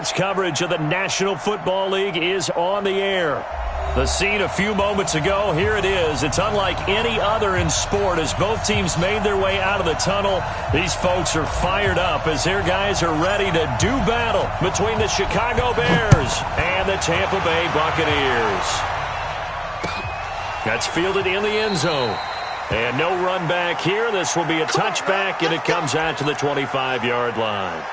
Sports coverage of the National Football League is on the air. The scene a few moments ago, here it is. It's unlike any other in sport as both teams made their way out of the tunnel. These folks are fired up as their guys are ready to do battle between the Chicago Bears and the Tampa Bay Buccaneers. That's fielded in the end zone. And no run back here. This will be a touchback, and it comes out to the 25-yard line.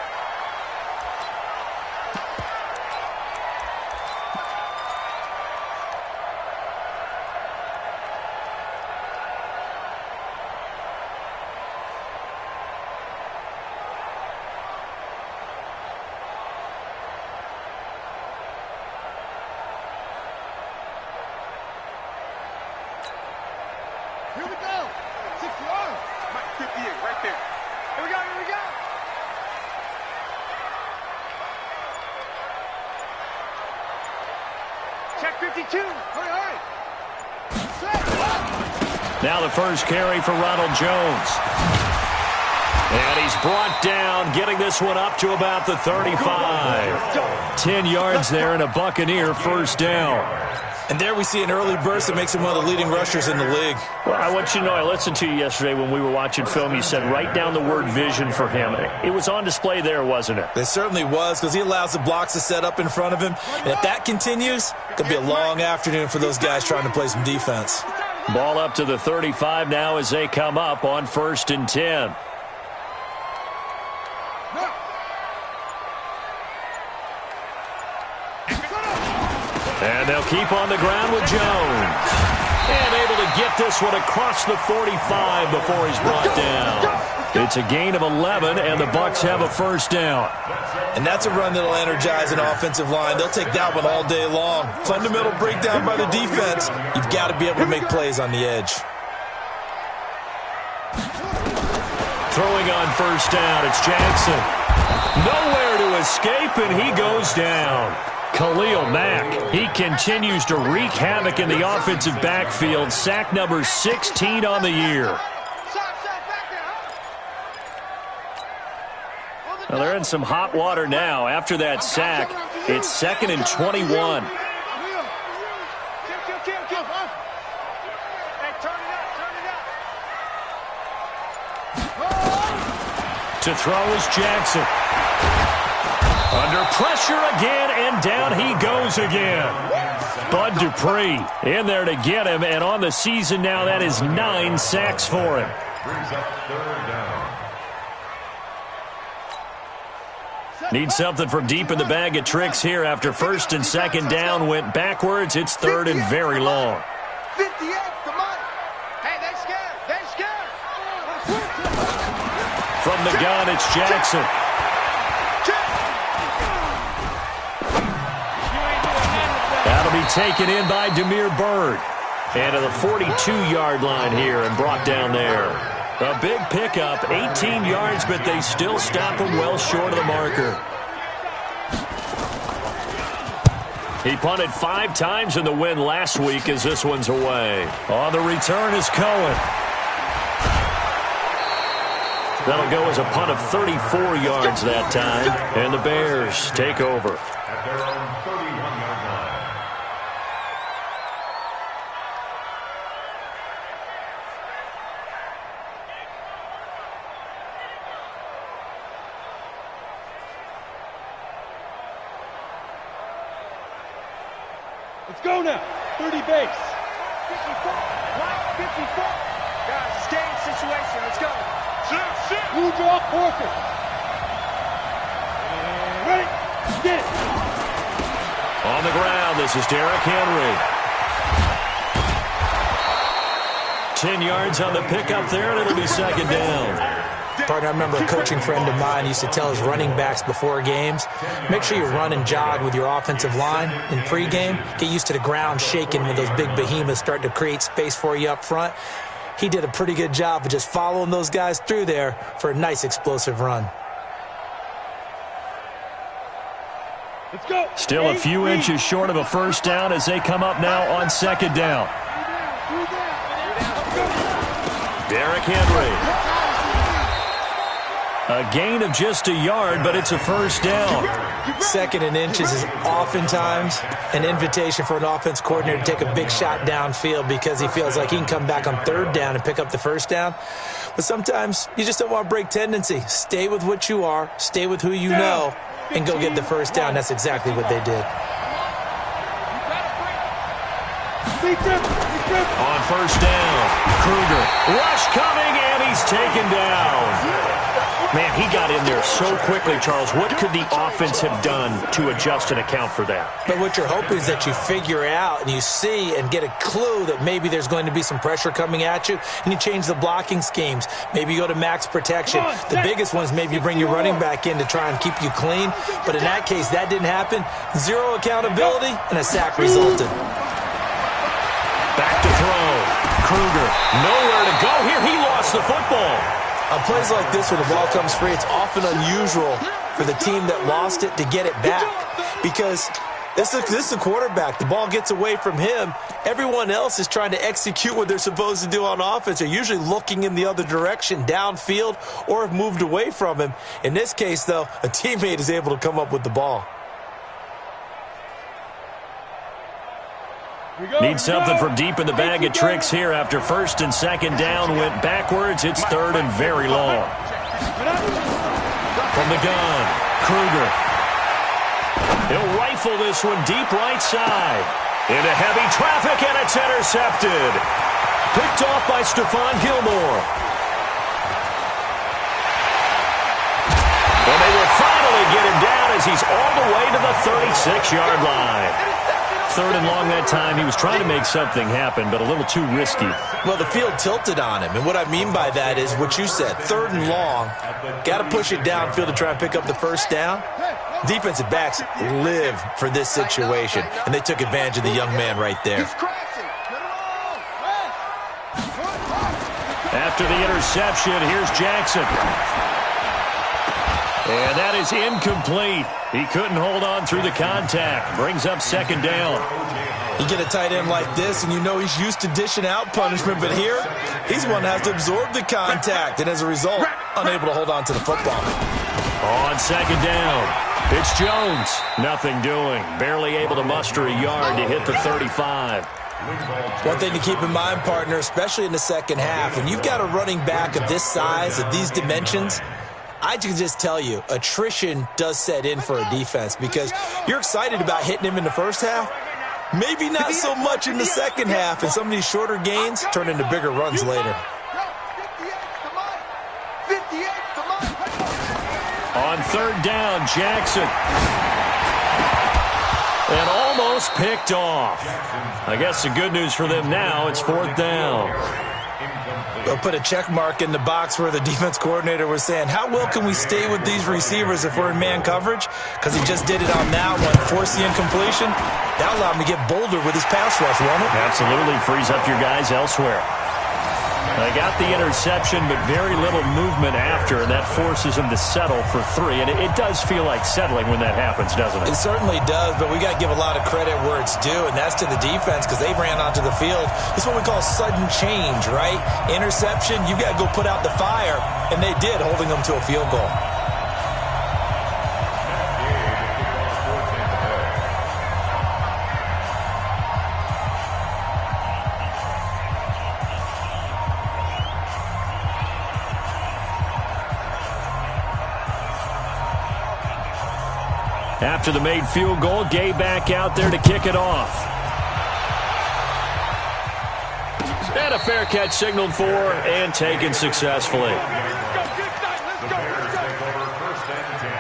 Here we go. 6 yards. Mike 58 right there. Here we go, here we go. Check 52. Hurry, hurry. Now the first carry for Ronald Jones. And he's brought down, getting this one up to about the 35. 10 yards there and a Buccaneer first down. And there we see an early burst that makes him one of the leading rushers in the league. Well, I want you to know, I listened to you yesterday when we were watching film. You said write down the word vision for him. It was on display there, wasn't it? It certainly was, because he allows the blocks to set up in front of him. And if that continues, it could be a long afternoon for those guys trying to play some defense. Ball up to the 35 now as they come up on 1st and 10. And they'll keep on the ground with Jones. And able to get this one across the 45 before he's brought down. It's a gain of 11, and the Bucs have a first down. And that's a run that'll energize an offensive line. They'll take that one all day long. Fundamental breakdown by the defense. You've got to be able to make plays on the edge. Throwing on first down, it's Jackson. Nowhere to escape, and he goes down. Khalil Mack, he continues to wreak havoc in the offensive backfield. Sack number 16 on the year. Well, they're in some hot water now. After that sack, it's 2nd and 21. To throw is Jackson. Under pressure again, and down he goes again. Bud Dupree in there to get him, and on the season now, that is 9 sacks for him. Need something from deep in the bag of tricks here after 1st and 2nd down went backwards. It's 3rd and very long. 58, come on. Hey, they're scared. They're scared. From the gun, it's Jackson. That'll be taken in by Damiere Byrd. And to the 42-yard line here and brought down there. A big pickup, 18 yards, but they still stop him well short of the marker. He punted 5 times in the win last week as this one's away. On the return is Cohen. That'll go as a punt of 34 yards that time. And the Bears take over. At their own 31-yard line. Let's go now. 30 base. 54. Right, 54. Guys, it's game situation. Let's go. Sit. Blue draw, Porker. Ready. Get it. On the ground, this is Derrick Henry. 10 yards on the pickup there, and it'll be 2nd down. Partner, I remember a coaching friend of mine used to tell his running backs before games, make sure you run and jog with your offensive line in pregame. Get used to the ground shaking when those big behemoths start to create space for you up front. He did a pretty good job of just following those guys through there for a nice explosive run. Let's go. Still a few inches short of a first down as they come up now on 2nd down. Derrick Henry. A gain of just a yard, but it's a first down. 2nd and inches is oftentimes an invitation for an offense coordinator to take a big shot downfield because he feels like he can come back on 3rd down and pick up the first down. But sometimes you just don't want to break tendency. Stay with what you are, stay with who you know, and go get the first down. That's exactly what they did. On first down, Kruger. Rush coming, and he's taken down. Man, he got in there so quickly, Charles. What could the offense have done to adjust and account for that? But what you're hoping is that you figure out and you see and get a clue that maybe there's going to be some pressure coming at you, and you change the blocking schemes. Maybe you go to max protection. The biggest one is maybe you bring your running back in to try and keep you clean. But in that case, that didn't happen. 0 accountability, and a sack resulted. Back to throw. Kruger, nowhere to go here. He lost the football. On plays like this where the ball comes free, it's often unusual for the team that lost it to get it back because this is the quarterback. The ball gets away from him. Everyone else is trying to execute what they're supposed to do on offense. They're usually looking in the other direction, downfield, or have moved away from him. In this case, though, a teammate is able to come up with the ball. Need something from deep in the bag of tricks here after 1st and 2nd down went backwards. It's 3rd and very long. From the gun, Kruger. He'll rifle this one deep right side. Into heavy traffic, and it's intercepted. Picked off by Stephon Gilmore. And they will finally get him down as he's all the way to the 36-yard line. 3rd and long that time. He was trying to make something happen, but a little too risky. Well, the field tilted on him, and what I mean by that is what you said. 3rd and long, got to push it downfield to try and pick up the first down. Defensive backs live for this situation, and they took advantage of the young man right there. After the interception, here's Jackson. And that is incomplete. He couldn't hold on through the contact. Brings up 2nd down. You get a tight end like this, and you know he's used to dishing out punishment, but here, he's one that has to absorb the contact, and as a result, unable to hold on to the football. On 2nd down, it's Jones. Nothing doing. Barely able to muster a yard to hit the 35. One thing to keep in mind, partner, especially in the second half, when you've got a running back of this size, of these dimensions, I can just tell you, attrition does set in for a defense because you're excited about hitting him in the first half. Maybe not so much in the second half, and some of these shorter gains turn into bigger runs later. On 3rd down, Jackson. And almost picked off. I guess the good news for them now, it's 4th down. They'll put a check mark in the box where the defense coordinator was saying, how well can we stay with these receivers if we're in man coverage? Because he just did it on that one, forced the incompletion. That allowed him to get bolder with his pass rush, won't it? Absolutely, frees up your guys elsewhere. They got the interception, but very little movement after, and that forces him to settle for 3. And it does feel like settling when that happens, doesn't it? It certainly does, but we got to give a lot of credit where it's due, and that's to the defense because they ran onto the field. It's what we call sudden change, right? Interception, you got to go put out the fire, and they did, holding them to a field goal. After the made field goal, Gay back out there to kick it off. And a fair catch signaled for and taken successfully. The Bears take over 1st and 10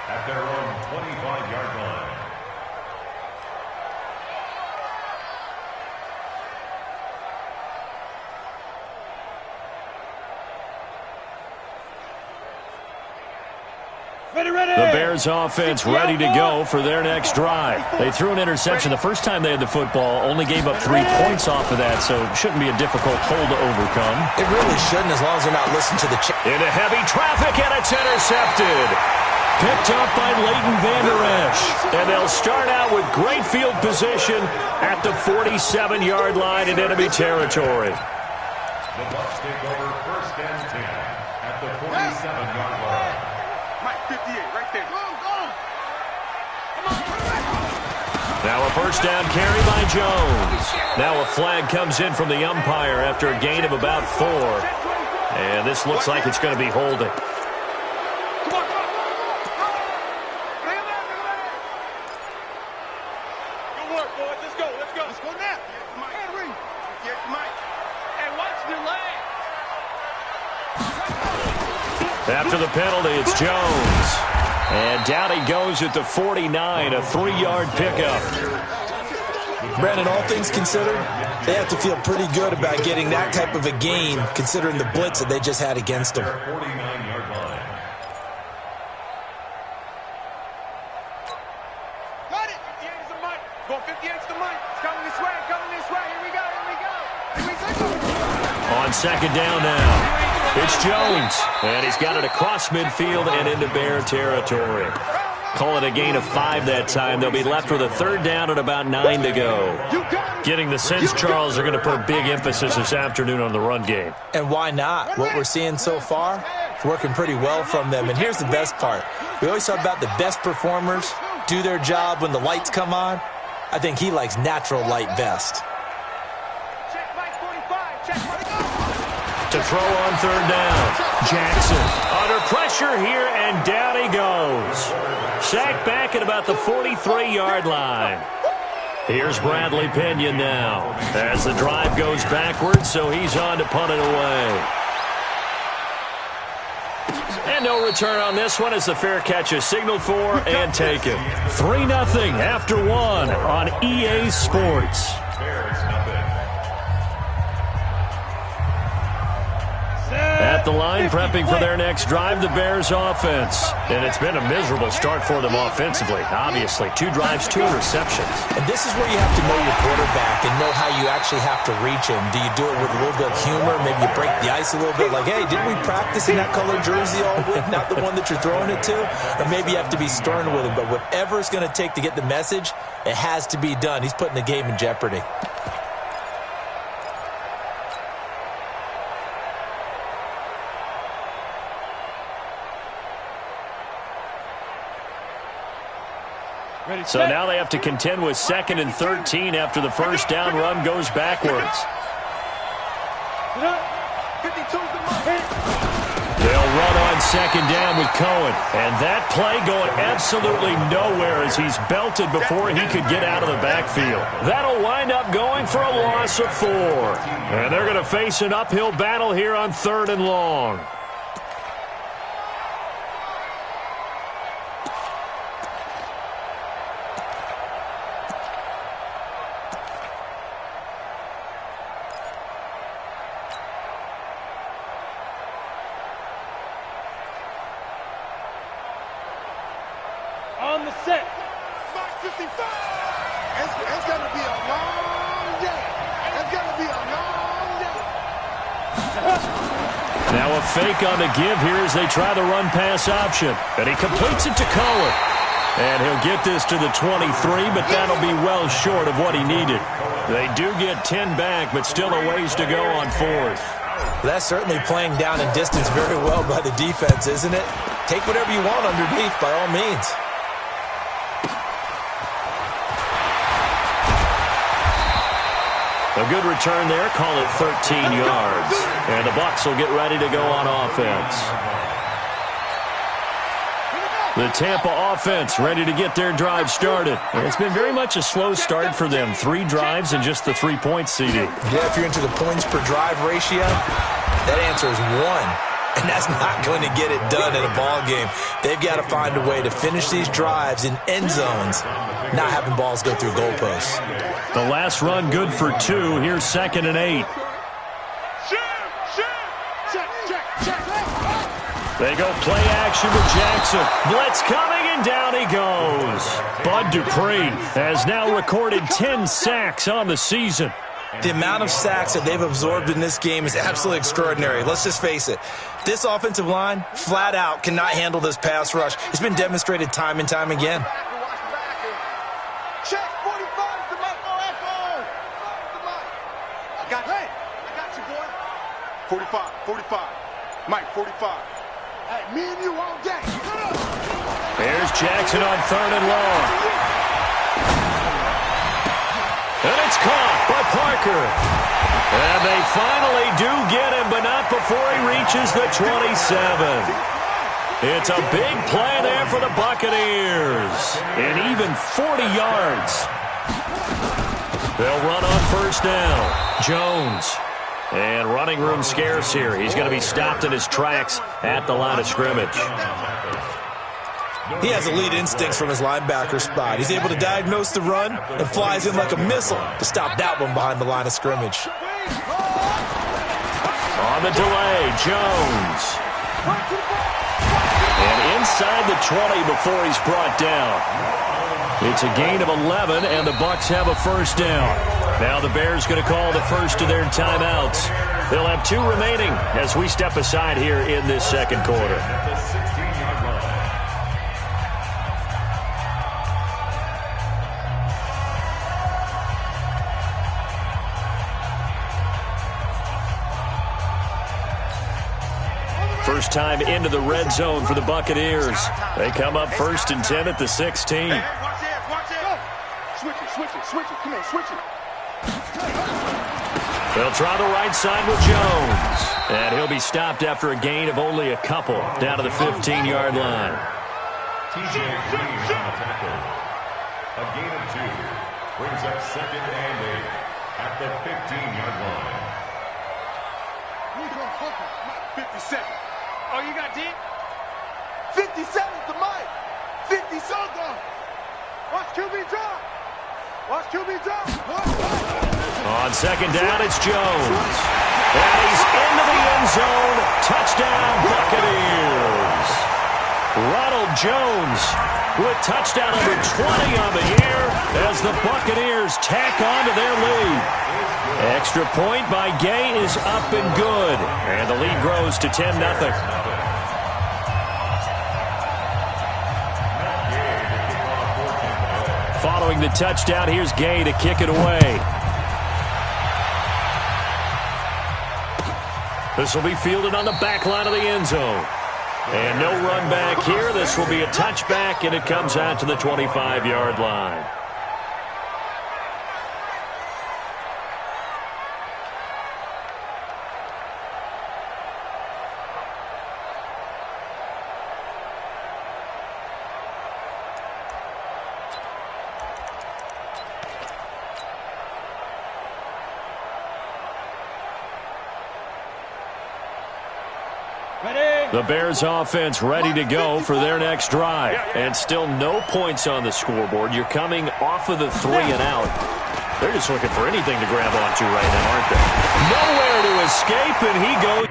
at their own 25-yard line. The Bears offense ready to go for their next drive. They threw an interception the first time they had the football, only gave up 3 points off of that, so it shouldn't be a difficult hole to overcome. It really shouldn't as long as they're not listening to the check. Into heavy traffic, and it's intercepted. Picked up by Leighton Vander Esch. And they'll start out with great field position at the 47-yard line in enemy territory. The Bucs take over 1st and 10 at at the 47-yard line. Mike, 58, right there. Now a first down carry by Jones. Now a flag comes in from the umpire after a gain of about 4. And this looks like it's going to be holding. After the penalty, it's Jones. And down he goes at the 49, a 3-yard pickup. Brandon, all things considered, they have to feel pretty good about getting that type of a gain, considering the blitz that they just had against them. 49-yard line. Got it! 58 is the mic. Go 58 is the mic. It's coming this way, Here we go, On second down now. It's Jones, and he's got it across midfield and into Bear territory. Call it a gain of 5 that time. They'll be left with a third down and about 9 to go. Getting the sense Charles are going to put big emphasis this afternoon on the run game. And why not? What we're seeing so far, it's working pretty well from them. And here's the best part. We always talk about the best performers do their job when the lights come on. I think he likes natural light best. To throw on third down. Jackson under pressure here, and down he goes. Sacked back at about the 43-yard line. Here's Bradley Pinion now as the drive goes backwards, so he's on to punt it away. And no return on this one as the fair catch is signaled for and taken. 3-0 after 1 on EA Sports. At the line, prepping for their next drive, the Bears offense. And it's been a miserable start for them offensively. Obviously, 2 drives, 2 receptions. And this is where you have to know your quarterback and know how you actually have to reach him. Do you do it with a little bit of humor? Maybe you break the ice a little bit, like, hey, didn't we practice in that colored jersey all week, not the one that you're throwing it to? Or maybe you have to be stern with him. But whatever it's going to take to get the message, it has to be done. He's putting the game in jeopardy. So now they have to contend with 2nd and 13 after the first down run goes backwards. They'll run on second down with Cohen. And that play going absolutely nowhere as he's belted before he could get out of the backfield. That'll wind up going for a loss of 4. And they're going to face an uphill battle here on 3rd and long. On the set. Mark 55. It's going to be a long day. It's going to be a long day. Now a fake on the give here as they try the run-pass option. And he completes it to Cohen. And he'll get this to the 23, but that'll be well short of what he needed. They do get 10 back, but still a ways to go on 4th. That's certainly playing down in distance very well by the defense, isn't it? Take whatever you want underneath, by all means. A good return there, call it 13 yards. And the Bucs will get ready to go on offense. The Tampa offense ready to get their drive started. It's been very much a slow start for them. 3 drives and just the 3-point CD. Yeah, if you're into the points per drive ratio, that answer is 1. And that's not going to get it done in a ball game. They've got to find a way to finish these drives in end zones, not having balls go through goalposts. The last run good for 2. Here's 2nd and 8. They go play action with Jackson. Blitz coming, and down he goes. Bud Dupree has now recorded 10 sacks on the season. The amount of sacks that they've absorbed in this game is absolutely extraordinary. Let's just face it. This offensive line, flat out, cannot handle this pass rush. It's been demonstrated time and time again. Check 45 to Michael Echo. I got you, boy. 45. Mike, 45. Hey, me and you all day. Here's Jackson on 3rd and long. And it's caught by Parker. And they finally do get him, but not before he reaches the 27. It's a big play there for the Buccaneers. And even 40 yards. They'll run on 1st down. Jones. And running room scarce here. He's going to be stopped in his tracks at the line of scrimmage. He has elite instincts from his linebacker spot. He's able to diagnose the run and flies in like a missile to stop that one behind the line of scrimmage. On the delay, Jones. And inside the 20 before he's brought down. It's a gain of 11, and the Bucs have a 1st down. Now the Bears going to call the first of their timeouts. They'll have 2 remaining as we step aside here in this 2nd quarter. First time into the red zone for the Buccaneers. They come up 1st and 10 at the 16. Hey, watch it. Switch it. Come on, switch it. They'll try the right side with Jones. And he'll be stopped after a gain of only a couple down to the 15-yard line. TJ Green on the tackle. A gain of 2 brings up 2nd and 8 at the 15-yard line. 50 seconds. Oh, you got deep? 50 seconds to Mike. 50 seconds. Watch QB drop. On 2nd down, it's Jones. And he's into the end zone. Touchdown, Buccaneers. Ronald Jones with touchdown number 20 on the year as the Buccaneers tack on to their lead. Extra point by Gay is up and good. And the lead grows to 10-0. Following the touchdown, here's Gay to kick it away. This will be fielded on the back line of the end zone. And no run back here. This will be a touchback, and it comes out to the 25-yard line. The Bears offense ready to go for their next drive. And still no points on the scoreboard. You're coming off of the 3 and out. They're just looking for anything to grab onto right now, aren't they? Nowhere to escape, and he goes.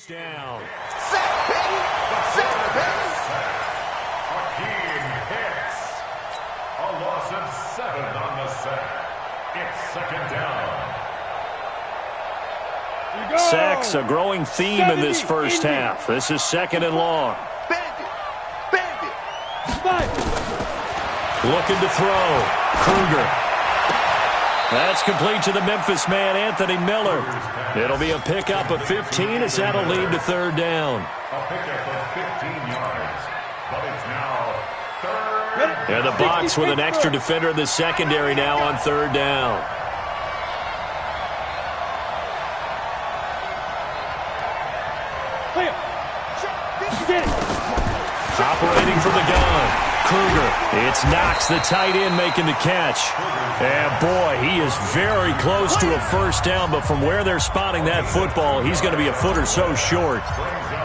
Down. Sack, baby! Sack, baby! Hakeem hits. A loss of 7 on the sack. It's second down. Sacks, a growing theme in this first half. This is second and long. Bandit! Bandit! Looking to throw. Kruger. That's complete to the Memphis man, Anthony Miller. It'll be a pickup of 15 as that'll lead to third down. A pickup of 15 yards. But it's now third. And the box with an extra defender in the secondary now on third down. Operating from the gun. Kruger. It's Knox, the tight end, making the catch. And boy, he is very close to a first down, but from where they're spotting that football, he's going to be a foot or so short.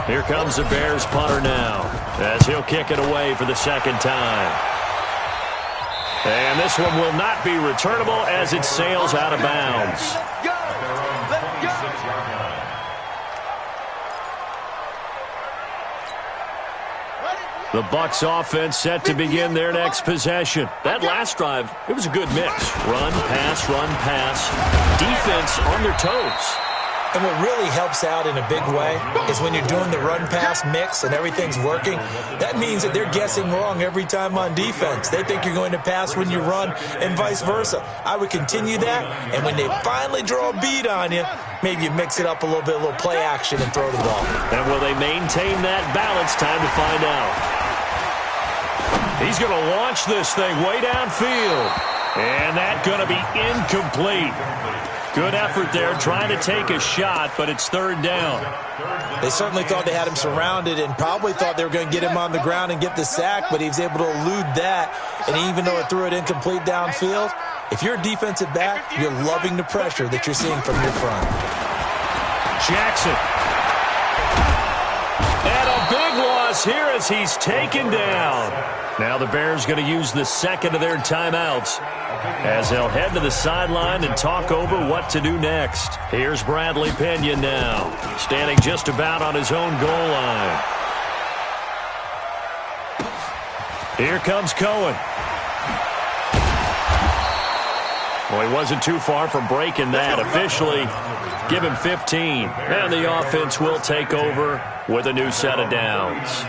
Here comes the Bears punter now, as he'll kick it away for the second time. And this one will not be returnable as it sails out of bounds. The Bucs offense set to begin their next possession. That last drive, it was a good mix. Run, pass, defense on their toes. And what really helps out in a big way is when you're doing the run-pass mix and everything's working, that means that they're guessing wrong every time on defense. They think you're going to pass when you run and vice versa. I would continue that, and when they finally draw a beat on you, maybe you mix it up a little bit, a little play action and throw the ball. And will they maintain that balance? Time to find out. He's going to launch this thing way downfield. And that's going to be incomplete. Good effort there trying to take a shot, but it's third down. They certainly thought they had him surrounded and probably thought they were going to get him on the ground and get the sack, but he was able to elude that. And even though it threw it incomplete downfield, if you're a defensive back, you're loving the pressure that you're seeing from your front. Jackson. And a big loss here as he's taken down. Now the Bears going to use the second of their timeouts as they'll head to the sideline and talk over what to do next. Here's Bradley Pinion now, standing just about on his own goal line. Here comes Cohen. Well, he wasn't too far from breaking that. Officially, give him 15. And the offense will take over with a new set of downs.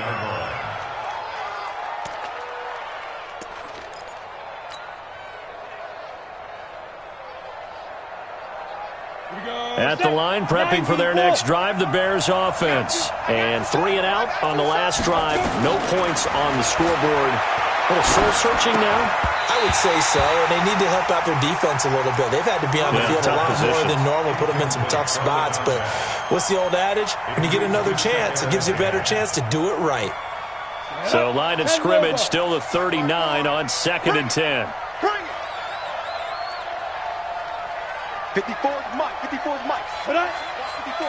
At the line, prepping for their next drive, the Bears offense. And 3 and out on the last drive. No points on the scoreboard. A little soul-searching now? I would say so, and they need to help out their defense a little bit. They've had to be on the field a lot more than normal, put them in some tough spots. But what's the old adage? When you get another chance, it gives you a better chance to do it right. So line of scrimmage still the 39 on 2nd and 10. 54 is Mike. 54 is Mike. 54.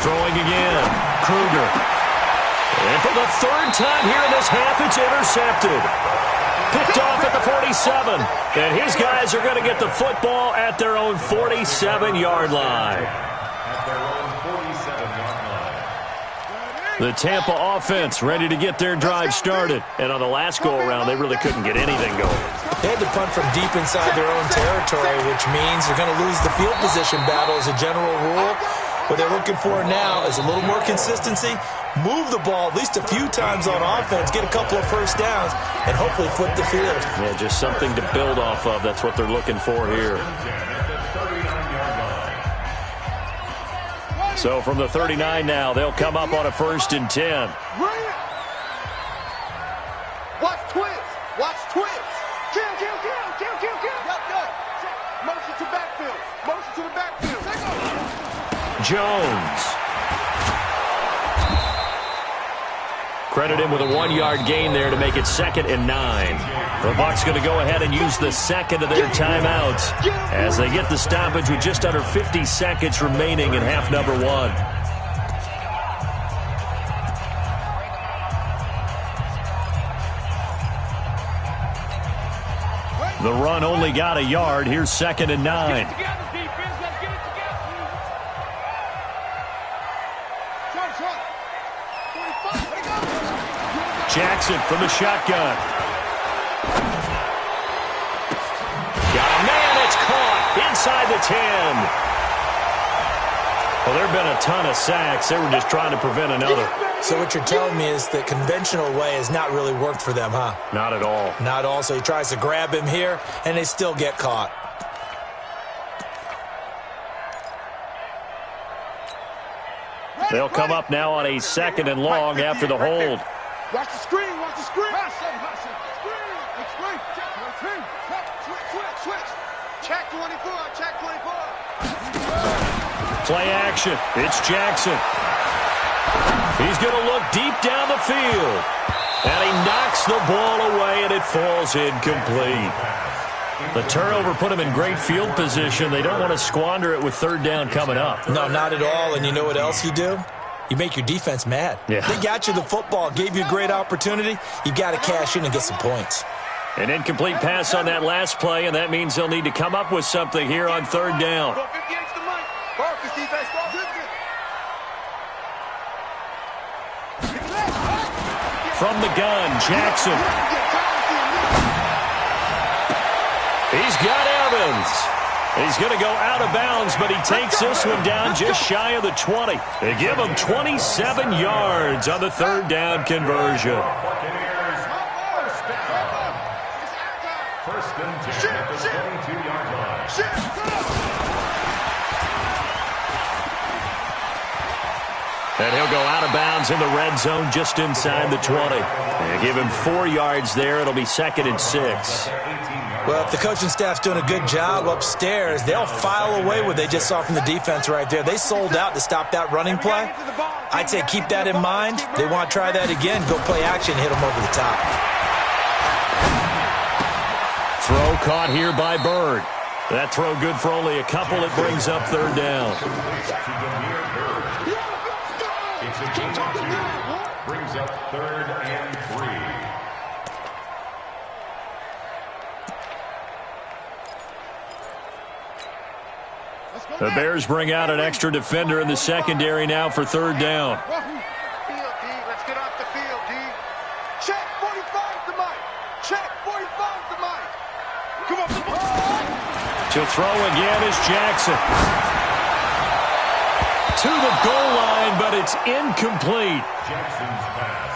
Throwing again. Kruger. And for the third time here in this half, it's intercepted. Picked off at the 47. And his guys are going to get the football at their own 47-yard line. The Tampa offense ready to get their drive started. And on the last go-around, they really couldn't get anything going. They had to punt from deep inside their own territory, which means they're going to lose the field position battle as a general rule. What they're looking for now is a little more consistency, move the ball at least a few times on offense, get a couple of first downs, and hopefully flip the field. Yeah, just something to build off of. That's what they're looking for here. So from the 39 now, they'll come up on a 1st and 10. Watch twins. Watch twins. Kill. Motion to backfield. Motion to the backfield. Jones. Credit him with a 1-yard gain there to make it 2nd and 9. The Bucs going to go ahead and use the second of their timeouts as they get the stoppage with just under 50 seconds remaining in half number 1. The run only got a yard. Here's 2nd and 9. Jackson from the shotgun. Got a man, it's caught inside the 10. Well, there have been a ton of sacks. They were just trying to prevent another. So what you're telling me is the conventional way has not really worked for them, huh? Not at all. Not all. So he tries to grab him here, and they still get caught. They'll come up now on a 2nd and long after the hold. Watch the screen, watch the screen. Switch. Check 24, check 24. Play action. It's Jackson. He's going to look deep down the field. And he knocks the ball away, and it falls incomplete. The turnover put him in great field position. They don't want to squander it with 3rd down coming up. No, not at all. And you know what else you do? You make your defense mad. Yeah. They got you the football, gave you a great opportunity. You got to cash in and get some points. An incomplete pass on that last play, and that means they'll need to come up with something here on 3rd down. From the gun, Jackson. He's got Evans. He's going to go out of bounds, but he takes this one down just shy of the 20. They give him 27 yards on the 3rd down conversion. First and 10 at the 22-yard line. And he'll go out of bounds in the red zone just inside the 20. They give him 4 yards there. It'll be 2nd and 6. Well, if the coaching staff's doing a good job upstairs, they'll file away what they just saw from the defense right there. They sold out to stop that running play. I'd say keep that in mind. They want to try that again. Go play action, hit them over the top. Throw caught here by Bird. That throw good for only a couple. It brings up 3rd down. It's a gain of 2. Brings up 3rd and 3. The Bears bring out an extra defender in the secondary now for 3rd down. Let's get off the field, D. Check 45 to Mike. Check 45 to Mike. Come on. To throw again is Jackson. To the goal line, but it's incomplete. Jackson's pass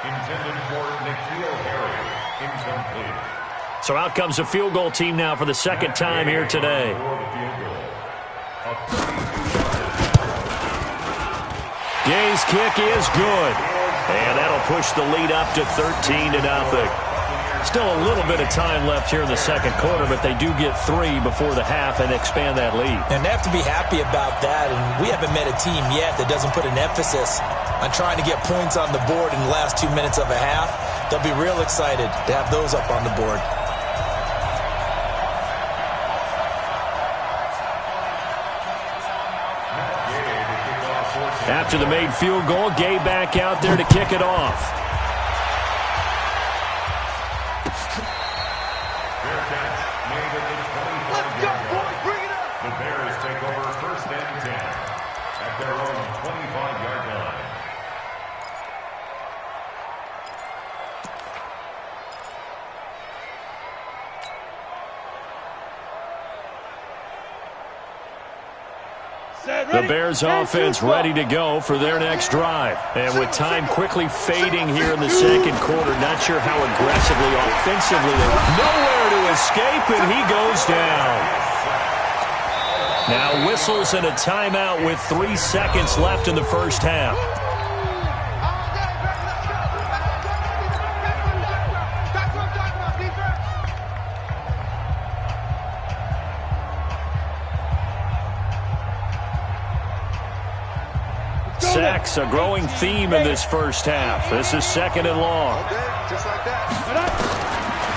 intended for N'Keal Harry. Incomplete. So out comes the field goal team now for the 2nd time here today. Gay's kick is good. And that'll push the lead up to 13-0. Still a little bit of time left here in the 2nd quarter, but they do get 3 before the half and expand that lead. And they have to be happy about that. And we haven't met a team yet that doesn't put an emphasis on trying to get points on the board in the last 2 minutes of a half. They'll be real excited to have those up on the board. After the made field goal, Gay back out there to kick it off. Let's go, boys. Bring it up. The Bears take over 1st and 10 at their own 25-yard line. The Bears offense ready to go for their next drive. And with time quickly fading here in the 2nd quarter, not sure how aggressively, offensively, nowhere to escape, and he goes down. Now whistles and a timeout with 3 seconds left in the 1st half. Sacks, a growing theme in this 1st half. This is 2nd and long. Just like that.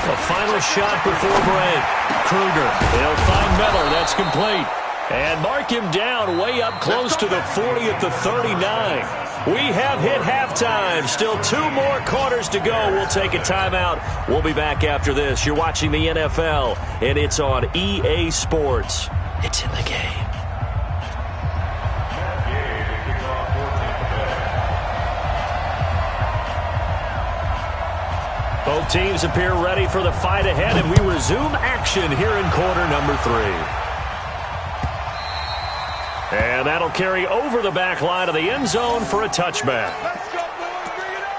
A final shot before break. Kruger, they'll find Miller. That's complete. And mark him down way up close to the 40 at the 39. We have hit halftime. Still 2 more quarters to go. We'll take a timeout. We'll be back after this. You're watching the NFL, and it's on EA Sports. It's in the game. Both teams appear ready for the fight ahead, and we resume action here in quarter number 3. And that'll carry over the back line of the end zone for a touchback. Let's go, boys. Bring it on.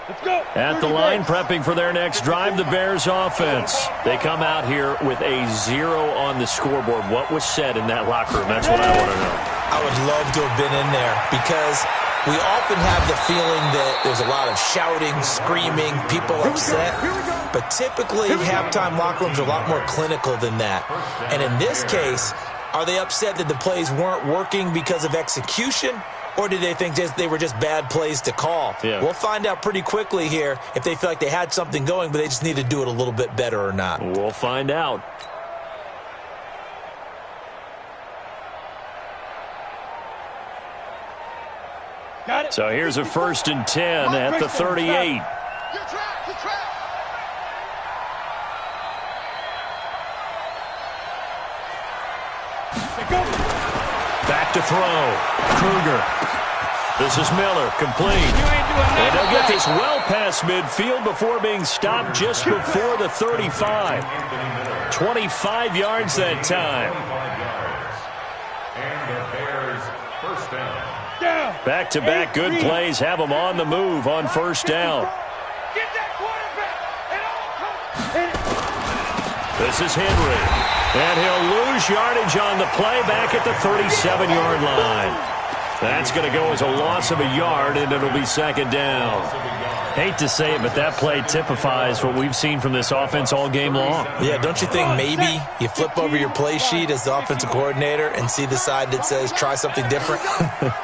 Let's go. At the line, prepping for their next drive, the Bears offense. They come out here with a 0 on the scoreboard. What was said in that locker room? That's what I want to know. I would love to have been in there because we often have the feeling that there's a lot of shouting, screaming, people upset. But typically, halftime locker rooms are a lot more clinical than that. And in this case, are they upset that the plays weren't working because of execution? Or did they think they were just bad plays to call? Yeah. We'll find out pretty quickly here if they feel like they had something going, but they just need to do it a little bit better or not. We'll find out. Got it. So here's a 1st and 10 at the 38. Back to throw. Kruger. This is Miller, complete. And they'll get this well past midfield before being stopped just before the 35. 25 yards that time. And the Bears first down. Back-to-back good plays have them on the move on 1st down. Get that quarterback. It all comes. This is Henry. And he'll lose yardage on the play back at the 37-yard line. That's going to go as a loss of a yard, and it'll be 2nd down. Hate to say it, but that play typifies what we've seen from this offense all game long. Yeah, don't you think maybe you flip over your play sheet as the offensive coordinator and see the side that says try something different?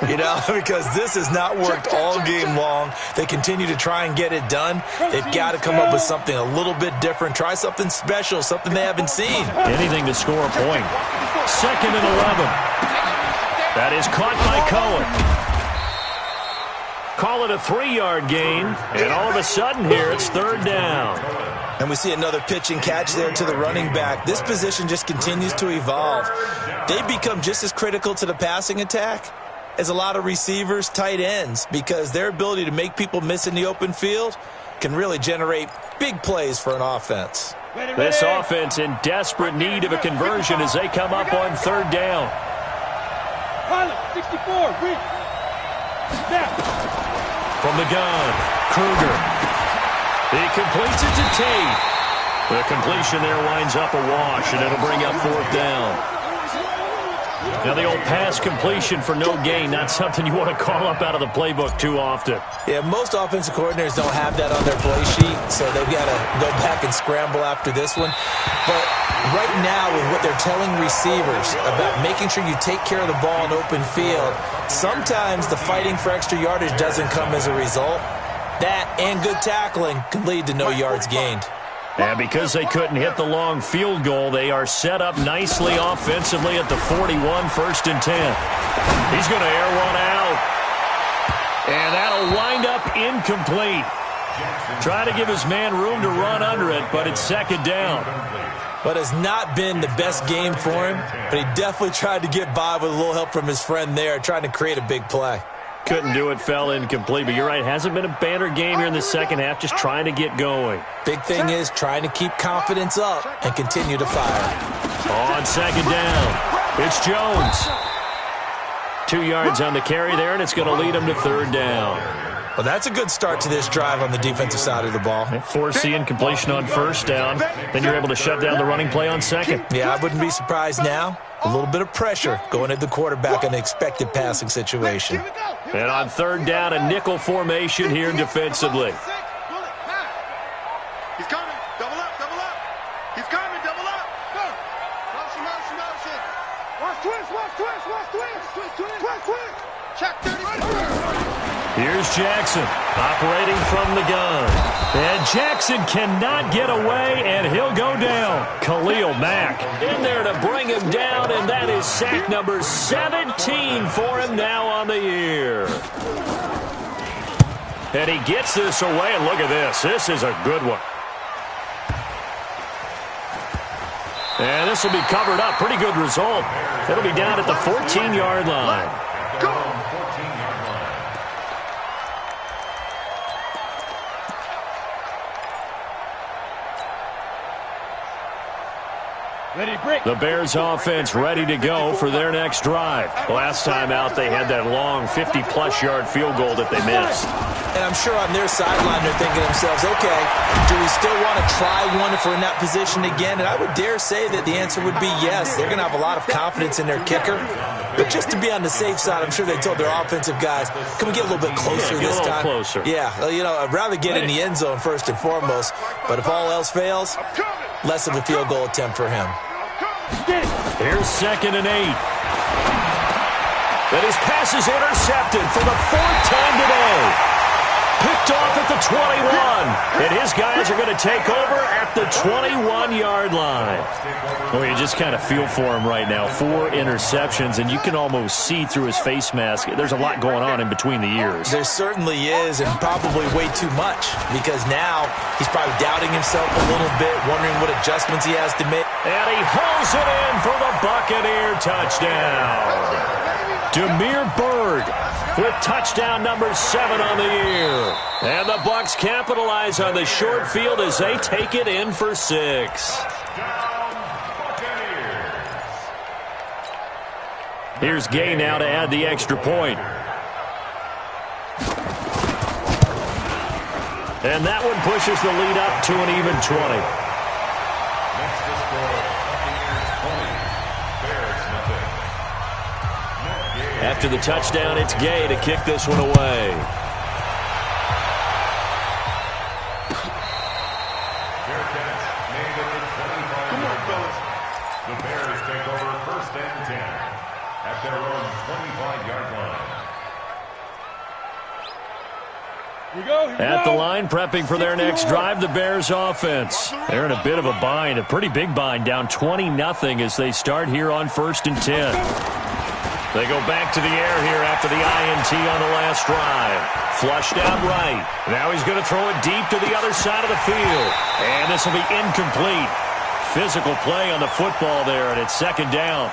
You know, because this has not worked all game long. They continue to try and get it done. They've got to come up with something a little bit different. Try something special, something they haven't seen. Anything to score a point. 2nd and 11. That is caught by Cohen. Call it a 3-yard gain, and all of a sudden here it's 3rd down. And we see another pitch and catch there to the running back. This position just continues to evolve. They become just as critical to the passing attack as a lot of receivers, tight ends, because their ability to make people miss in the open field can really generate big plays for an offense. This offense in desperate need of a conversion as they come up on 3rd down. Pilot, 64, reach. Snap. From the gun, Kruger. He completes it to Tate. The completion there winds up a wash, and it'll bring up 4th down. Now, the old pass completion for no gain, not something you want to call up out of the playbook too often. Yeah, most offensive coordinators don't have that on their play sheet, so they've got to go back and scramble after this one. But right now, with what they're telling receivers about making sure you take care of the ball in open field, sometimes the fighting for extra yardage doesn't come as a result. That and good tackling can lead to no yards gained. And because they couldn't hit the long field goal, they are set up nicely offensively at the 41, 1st and 10. He's going to air one out. And that'll wind up incomplete. Trying to give his man room to run under it, but it's 2nd down. But it's not been the best game for him, but he definitely tried to get by with a little help from his friend there, trying to create a big play. Couldn't do it, fell incomplete. But you're right, hasn't been a banner game here in the 2nd half, just trying to get going. Big thing is trying to keep confidence up and continue to fire. On 2nd down, it's Jones. 2 yards on the carry there, and it's going to lead him to 3rd down. Well, that's a good start to this drive on the defensive side of the ball. Force the incompletion on 1st down. Then you're able to shut down the running play on 2nd. Yeah, I wouldn't be surprised now. A little bit of pressure going at the quarterback in the expected passing situation. And on 3rd down, a nickel formation here defensively. He's coming. Double up, double up. He's coming, double up. Go. Motion, motion, motion. Watch twist, watch twist, watch twist. Twist, twist, twist, twist. Check 30. Here's Jackson operating from the gun. And Jackson cannot get away, and he'll go down. Khalil Mack in there to bring him down, and that is sack number 17 for him now on the year. And he gets this away, and look at this. This is a good one. And this will be covered up. Pretty good result. It'll be down at the 14-yard line. The Bears offense ready to go for their next drive. Last time out, they had that long 50-plus yard field goal that they missed. And I'm sure on their sideline they're thinking to themselves, okay, do we still want to try one if we're in that position again? And I would dare say that the answer would be yes. They're going to have a lot of confidence in their kicker. But just to be on the safe side, I'm sure they told their offensive guys, can we get a little bit closer this time? Closer. Yeah, you know, I'd rather get in the end zone first and foremost. But if all else fails, less of a field goal attempt for him. Here's 2nd and 8. And his pass is intercepted for the 4th time today. Picked off at the 21. And his guys are going to take over at the 21-yard line. Well, you just kind of feel for him right now. 4 interceptions, and you can almost see through his face mask. There's a lot going on in between the ears. There certainly is, and probably way too much, because now he's probably doubting himself a little bit, wondering what adjustments he has to make. And he hauls it in for the Buccaneer touchdown. Demir Bird with touchdown number 7 on the year. And the Bucs capitalize on the short field as they take it in for 6. Here's Gay now to add the extra point. And that one pushes the lead up to an even 20. After the touchdown, it's Gay to kick this one away. The Bears take over 1st and 10 at their own 25-yard line. At the line, prepping for their next drive, the Bears offense. They're in a bit of a bind, a pretty big bind, down 20-0 as they start here on 1st and 10. They go back to the air here after the INT on the last drive. Flushed out right. Now he's going to throw it deep to the other side of the field. And this will be incomplete. Physical play on the football there, and it's 2nd down.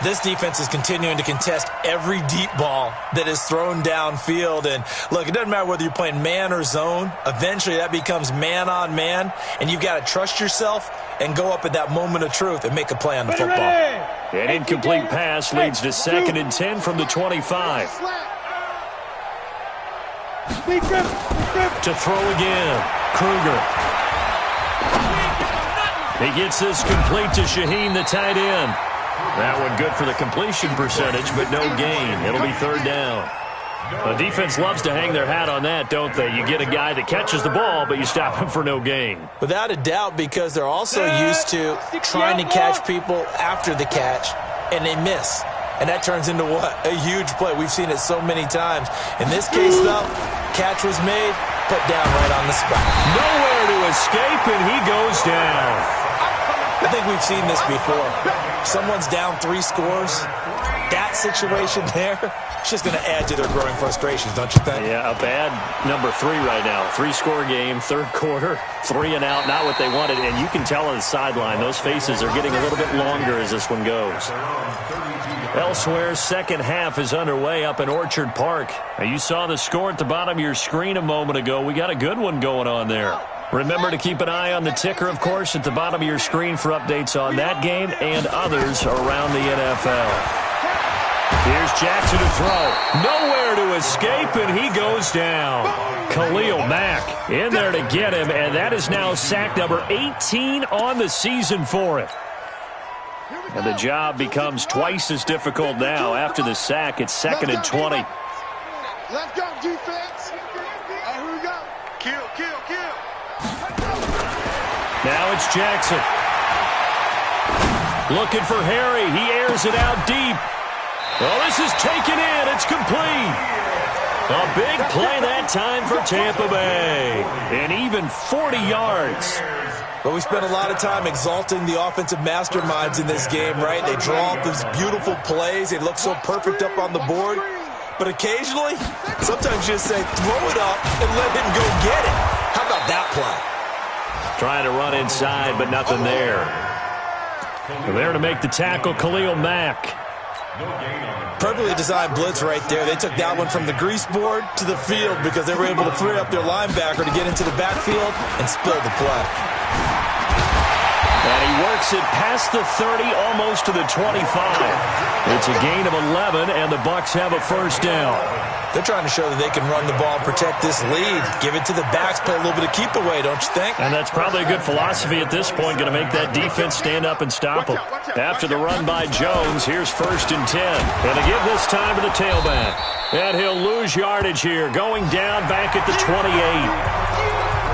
This defense is continuing to contest every deep ball that is thrown downfield. And, look, it doesn't matter whether you're playing man or zone. Eventually that becomes man-on-man, and you've got to trust yourself and go up at that moment of truth and make a play on the football. An incomplete pass leads to 2nd and 10 from the 25. To throw again, Kruger. He gets this complete to Shaheen, the tight end. That one good for the completion percentage, but no gain. It'll be 3rd down. The defense loves to hang their hat on that, don't they? You get a guy that catches the ball, but you stop him for no gain. Without a doubt, because they're also used to trying to catch people after the catch, and they miss. And that turns into what? A huge play. We've seen it so many times. In this case, though, catch was made, put down right on the spot. Nowhere to escape, and he goes down. I think we've seen this before. Someone's down 3 scores. That situation there, it's just going to add to their growing frustrations, don't you think? Yeah, a bad number 3 right now. 3-score game, 3rd quarter, 3 and out, not what they wanted. And you can tell on the sideline, those faces are getting a little bit longer as this one goes. Elsewhere, 2nd half is underway up in Orchard Park. Now, you saw the score at the bottom of your screen a moment ago. We got a good one going on there. Remember to keep an eye on the ticker, of course, at the bottom of your screen for updates on that game and others around the NFL. Here's Jackson to throw. Nowhere to escape, and he goes down. Khalil Mack in there to get him, and that is now sack number 18 on the season for him. And the job becomes twice as difficult now. After the sack, it's 2nd and 20. Let's go, defense. Here we go. Kill. Now it's Jackson. Looking for Harry. He airs it out deep. Well, this is taken in. It's complete. A big play that time for Tampa Bay. And even 40 yards. But we spent a lot of time exalting the offensive masterminds in this game, right? They draw up these beautiful plays. They look so perfect up on the board. but occasionally, sometimes you just say, throw it up and let him go get it. How about that play? Trying to run inside, but nothing there. There to make the tackle, Khalil Mack. Perfectly designed blitz right there. They took that one from the grease board to the field because they were able to free up their linebacker to get into the backfield and spill the play. And he works it past the 30, almost to the 25. It's a gain of 11, and the Bucs have a first down. They're trying to show that they can run the ball and protect this lead. Give it to the backs, play a little bit of keep away, don't you think? And that's probably a good philosophy at this point, going to make that defense stand up and stop them. After the run by Jones, here's 1st and 10. And to give this time to the tailback. And he'll lose yardage here, going down back at the 28.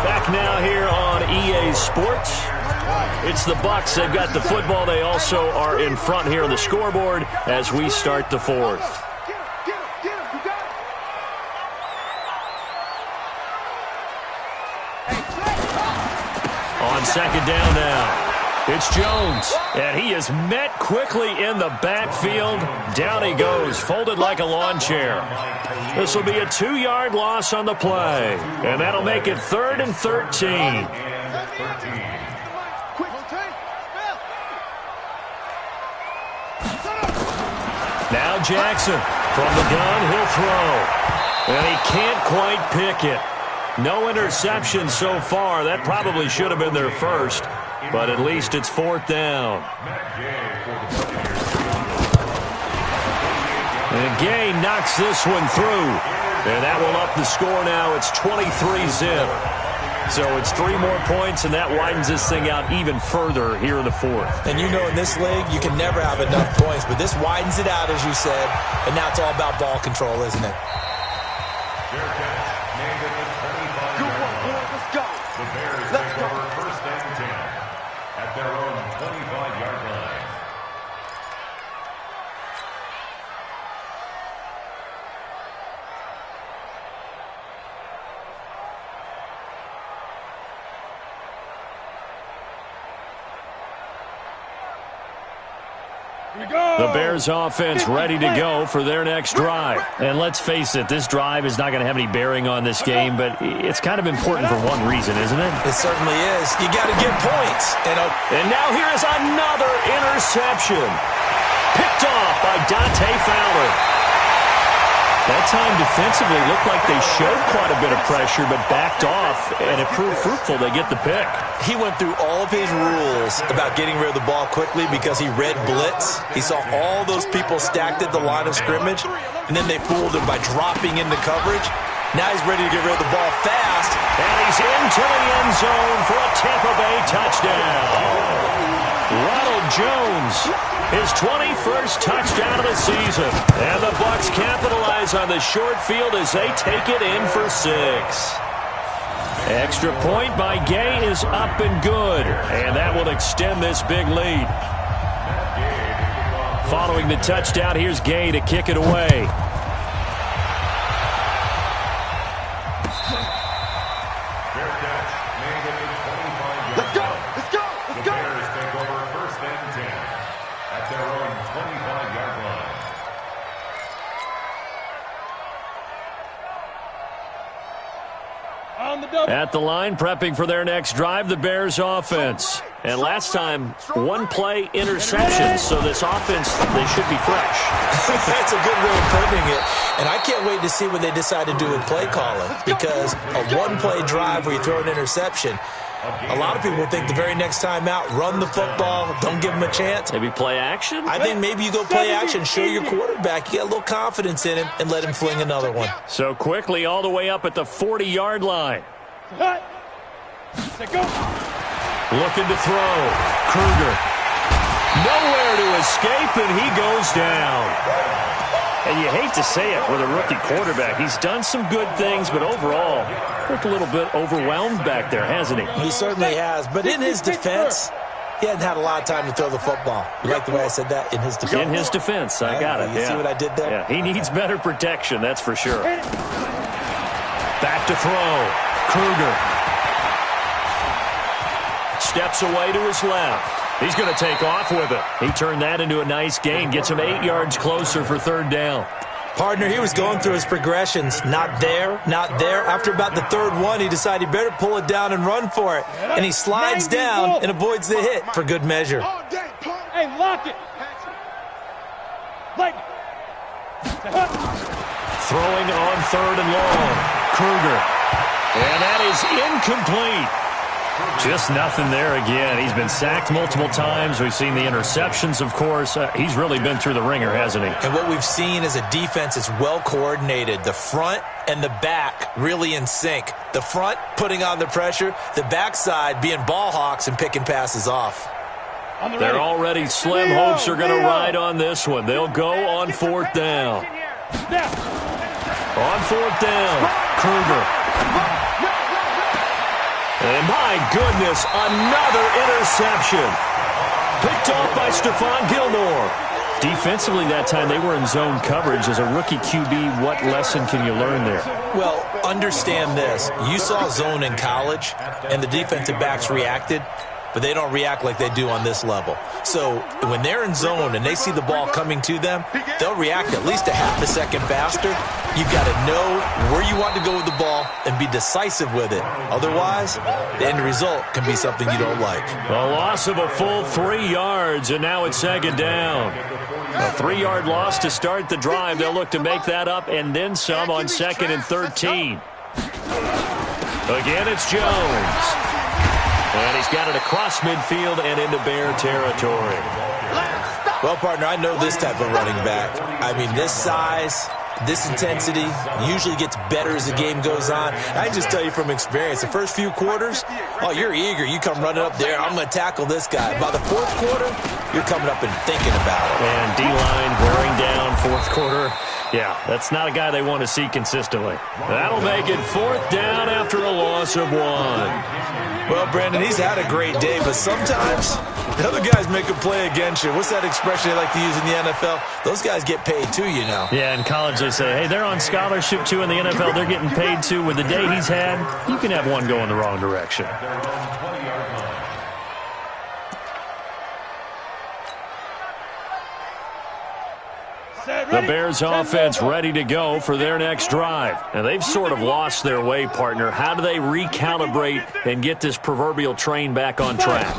Back now here on EA Sports. It's the Bucs. They've got the football. They also are in front here on the scoreboard as we start the 4th. On 2nd down now, it's Jones, and he is met quickly in the backfield. Down he goes, folded like a lawn chair. This will be a 2-yard loss on the play, and that'll make it 3rd and 13. Now Jackson from the gun, he'll throw, and he can't quite pick it. No interception so far. That probably should have been their first, but at least it's 4th down. And Gay knocks this one through, and that will up the score now. It's 23-zip. So it's 3 more points, and that widens this thing out even further here in the 4th. And you know in this league, you can never have enough points, but this widens it out, as you said, and now it's all about ball control, isn't it? The Bears take over 1st and 10 at their own 25-yard line. The Bears offense ready to go for their next drive. And let's face it, this drive is not going to have any bearing on this game, but it's kind of important for one reason, isn't it? It certainly is. You got to get points. And now here is another interception. Picked off by Dante Fowler. That time defensively looked like they showed quite a bit of pressure, but backed off, and it proved fruitful. They get the pick. He went through all of his rules about getting rid of the ball quickly because he read blitz. He saw all those people stacked at the line of scrimmage, and then they fooled him by dropping into coverage. Now he's ready to get rid of the ball fast. And he's into the end zone for a Tampa Bay touchdown. Ronald Jones, his 21st touchdown of the season. And the Bucs capitalize on the short field as they take it in for 6. Extra point by Gay is up and good. And that will extend this big lead. Following the touchdown, here's Gay to kick it away. At the line, prepping for their next drive, the Bears offense. And last time, 1 play interception, so this offense, they should be fresh. That's a good way of putting it. And I can't wait to see what they decide to do with play calling, because a 1-play drive where you throw an interception, a lot of people think the very next time out, run the football, don't give them a chance. Maybe play action? I think maybe you go play action, show your quarterback, you get a little confidence in him, and let him fling another one. So quickly all the way up at the 40-yard line. Looking to throw. Kruger. Nowhere to escape, and he goes down. And you hate to say it with a rookie quarterback. He's done some good things, but overall, looked a little bit overwhelmed back there, hasn't he? He certainly has. But in his defense, he hadn't had a lot of time to throw the football. You like the way I said that? In his defense? In his defense. I got it. You see what I did there? Yeah, he needs better protection, that's for sure. Back to throw. Kruger. Steps away to his left. He's going to take off with it. He turned that into a nice gain. Gets him 8 yards closer for 3rd down. Partner, he was going through his progressions. Not there, not there. After about the third one, he decided he better pull it down and run for it. And he slides down and avoids the hit for good measure. Hey, lock it. Like. Throwing on 3rd and long. Kruger. And that is incomplete. Just nothing there again. He's been sacked multiple times. We've seen the interceptions, of course. He's really been through the ringer, hasn't he? And what we've seen is a defense is well coordinated. The front and the back really in sync. The front putting on the pressure. The backside being ball hawks and picking passes off. They're already slim hopes are going to ride on this one. They'll go on 4th down. On 4th down, Kruger. And my goodness, another interception. Picked off by Stephon Gilmore. Defensively that time, they were in zone coverage. As a rookie QB, what lesson can you learn there? Well, understand this. You saw zone in college, and the defensive backs reacted, but they don't react like they do on this level. So when they're in zone and they see the ball coming to them, they'll react at least a half a second faster. You've got to know where you want to go with the ball and be decisive with it. Otherwise, the end result can be something you don't like. A loss of a full 3 yards, and now it's 2nd down. A 3-yard loss to start the drive. They'll look to make that up and then some on 2nd and 13. Again, it's Jones. And he's got it across midfield and into Bear territory. Well, partner, I know this type of running back. I mean, this size, this intensity usually gets better as the game goes on. I can just tell you from experience, the first few quarters, oh, you're eager. You come running up there, I'm going to tackle this guy. By the 4th quarter, you're coming up and thinking about it. And D-line wearing down 4th quarter. Yeah, that's not a guy they want to see consistently. That'll make it 4th down after a loss of 1. Well, Brandon, he's had a great day, but sometimes the other guys make a play against you. What's that expression they like to use in the NFL? Those guys get paid too, you know. Yeah, in college they say, hey, they're on scholarship too. In the NFL, they're getting paid too. With the day he's had, you can have one go in the wrong direction. The Bears offense ready to go for their next drive. And they've sort of lost their way, partner. How do they recalibrate and get this proverbial train back on track?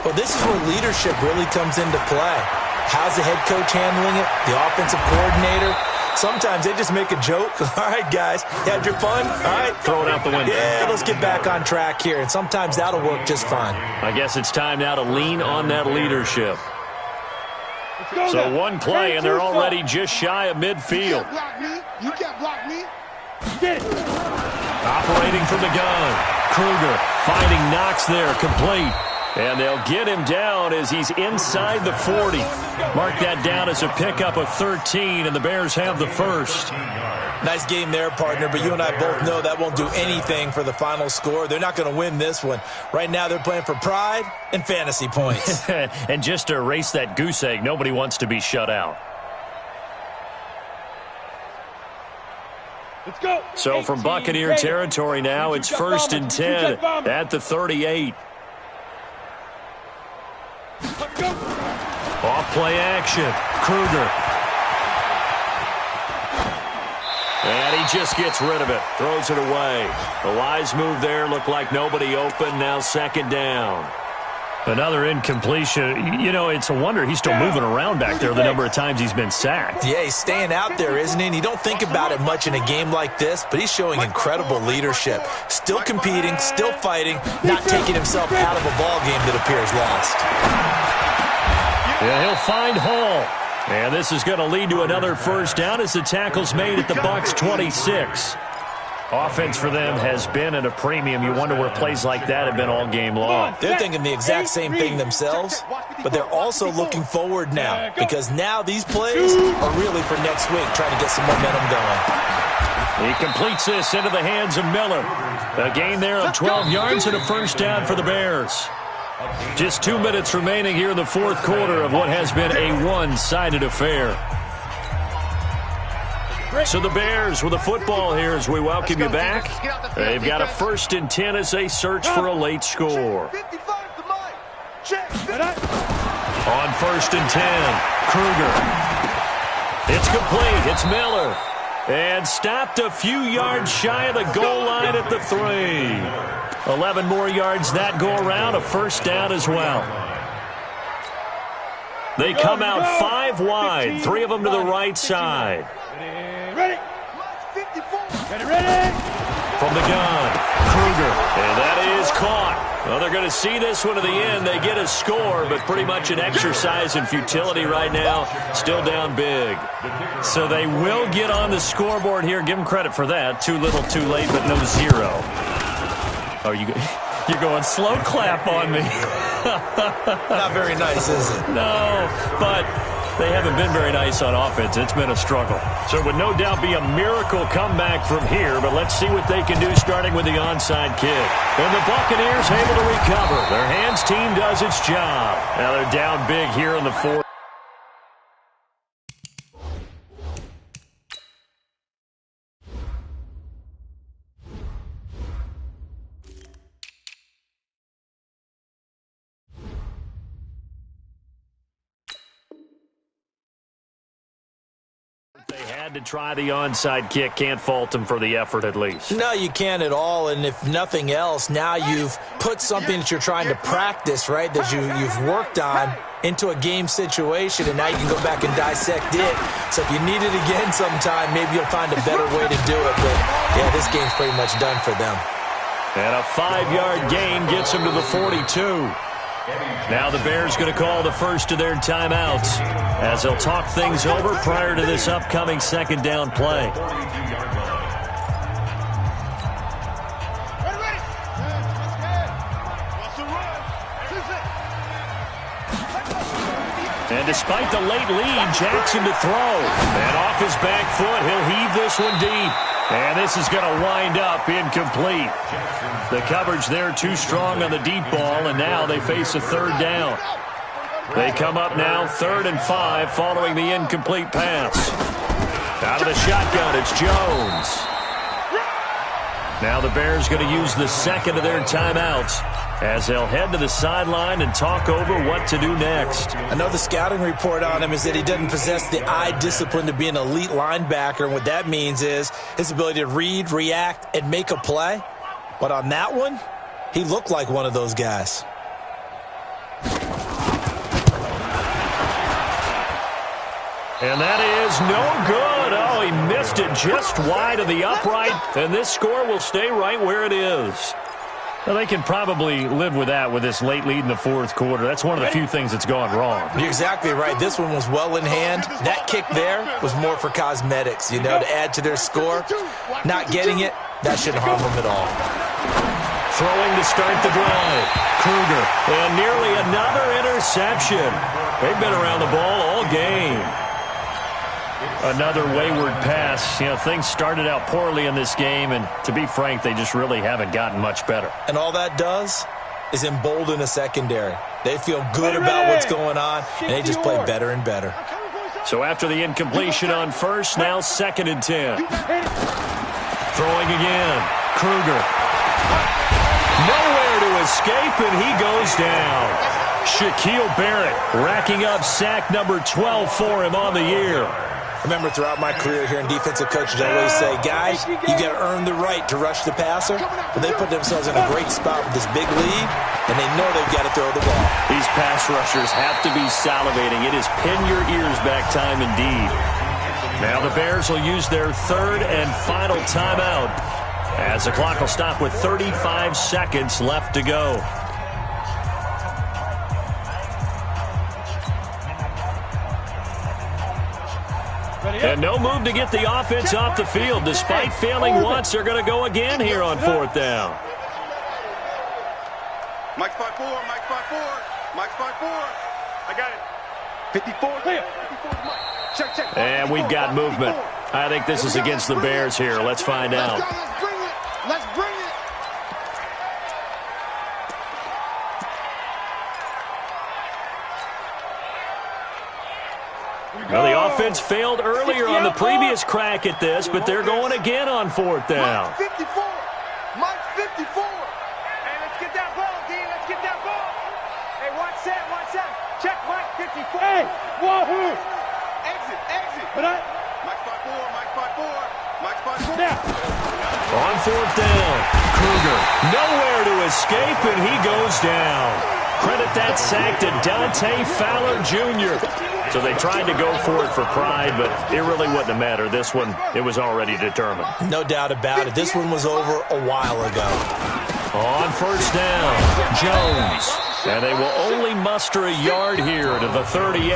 Well, this is where leadership really comes into play. How's the head coach handling it? The offensive coordinator? Sometimes they just make a joke. All right, guys, you had your fun? All right. Throw it out the window. Yeah, let's get back on track here. And sometimes that'll work just fine. I guess it's time now to lean on that leadership. So one play, and they're already just shy of midfield. You can't block me. Operating from the gun. Kruger finding Knox there, complete. And they'll get him down as he's inside the 40. Mark that down as a pickup of 13, and the Bears have the first. Nice game there, partner, but you and I both know that won't do anything for the final score. They're not going to win this one. Right now they're playing for pride and fantasy points. And just to erase that goose egg, nobody wants to be shut out. Let's go. So from Buccaneer territory now, it's 1st and 10 at the 38. Off play action. Kruger. And he just gets rid of it. Throws it away. The wise move there. Looked like nobody open. Now 2nd down. Another incompletion. You know, it's a wonder he's still moving around back there the number of times he's been sacked. Yeah, he's staying out there, isn't he? And you don't think about it much in a game like this, but he's showing incredible leadership. Still competing, still fighting, not taking himself out of a ball game that appears lost. Yeah, he'll find Hall. And this is going to lead to another 1st down as the tackle's made at the Bucs 26. Offense for them has been at a premium. You wonder where plays like that have been all game long. They're thinking the exact same thing themselves, but they're also looking forward now because now these plays are really for next week, trying to get some momentum going. He completes this into the hands of Miller. A gain there of 12 yards and a 1st down for the Bears. Just 2 minutes remaining here in the 4th quarter of what has been a one-sided affair. So the Bears with the football here as we welcome you back. They've got a 1st and 10 as they search for a late score. On 1st and 10, Kruger. It's complete. It's Miller. And stopped a few yards shy of the goal line at the 3. 11 more yards that go around, a first down as well. They come out 5 wide, 3 of them to the right side. Ready? Ready? From the gun, Kruger, and that is caught. Well, they're going to see this one to the end. They get a score, but pretty much an exercise in futility right now. Still down big. So they will get on the scoreboard here. Give them credit for that. Too little, too late, but no 0. Oh, you're going slow clap on me. Not very nice, is it? No, but they haven't been very nice on offense. It's been a struggle. So it would no doubt be a miracle comeback from here, but let's see what they can do starting with the onside kick. And the Buccaneers able to recover. Their hands team does its job. Now they're down big here in the 4th. They had to try the onside kick. Can't fault them for the effort at least. No, you can't at all. And if nothing else, now you've put something that you're trying to practice, right, that you've worked on into a game situation, and now you can go back and dissect it. So if you need it again sometime, maybe you'll find a better way to do it. But, yeah, this game's pretty much done for them. And a 5-yard gain gets them to the 42. Now the Bears going to call the first of their timeouts as they'll talk things over prior to this upcoming second down play. And despite the late lead, Jackson to throw. And off his back foot, he'll heave this one deep. And this is going to wind up incomplete. The coverage there too strong on the deep ball, and now they face a third down. They come up now 3rd and 5 following the incomplete pass. Out of the shotgun, it's Jones. Now the Bears going to use the second of their timeouts as they'll head to the sideline and talk over what to do next. I know the scouting report on him is that he doesn't possess the eye discipline to be an elite linebacker, and what that means is his ability to read, react, and make a play. But on that one, he looked like one of those guys. And that is no good. Oh, he missed it just wide of the upright, and this score will stay right where it is. Well, they can probably live with that with this late lead in the 4th quarter. That's one of the few things that's gone wrong. You're exactly right. This one was well in hand. That kick there was more for cosmetics, to add to their score. Not getting it, that shouldn't harm them at all. Throwing to start the drive. Kruger, and nearly another interception. They've been around the ball all game. Another wayward pass. Things started out poorly in this game, and to be frank, they just really haven't gotten much better. And all that does is embolden a secondary. They feel good about what's going on, and they just play better and better. So after the incompletion on first, now 2nd and 10. Throwing again. Kruger. Nowhere to escape, and he goes down. Shaquille Barrett racking up sack number 12 for him on the year. Remember, throughout my career here in defensive coaches, I always say, guys, you got to earn the right to rush the passer. But they put themselves in a great spot with this big lead, and they know they've got to throw the ball. These pass rushers have to be salivating. It is pin your ears back time indeed. Now the Bears will use their 3rd and final timeout as the clock will stop with 35 seconds left to go. And no move to get the offense off the field. Despite failing once, they're going to go again here on 4th down. Mike 5-4, Mike 5-4, Mike 5-4. I got it. 54, clear. 54, Mike. Check. And we've got movement. I think this is against the Bears here. Let's find out. Let's bring it. Let's bring it. Well, the offense failed earlier on the previous crack at this, but they're going again on 4th down. Mike 54. Mike 54. Hey, let's get that ball, D. Let's get that ball. Hey, one set. Check Mike 54. Hey, wahoo. Exit. 4th down. Kruger nowhere to escape, and he goes down. Credit that sack to Dante Fowler Jr. So they tried to go for it for pride, but it really wouldn't have mattered. This one, it was already determined. No doubt about it. This one was over a while ago. On 1st down, Jones. And they will only muster a yard here to the 38.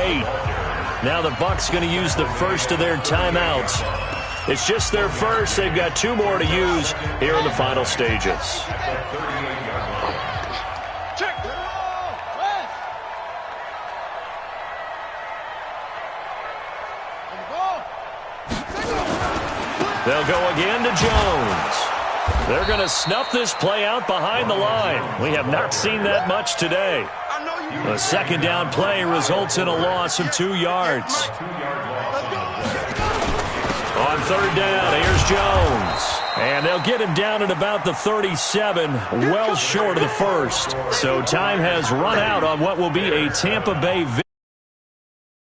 Now the Bucs going to use the first of their timeouts. It's just their first. They've got 2 more to use here in the final stages. They'll go again to Jones. They're going to snuff this play out behind the line. We have not seen that much today. A 2nd down play results in a loss of 2 yards. On 3rd down, here's Jones. And they'll get him down at about the 37, well short of the first. So time has run out on what will be a Tampa Bay victory.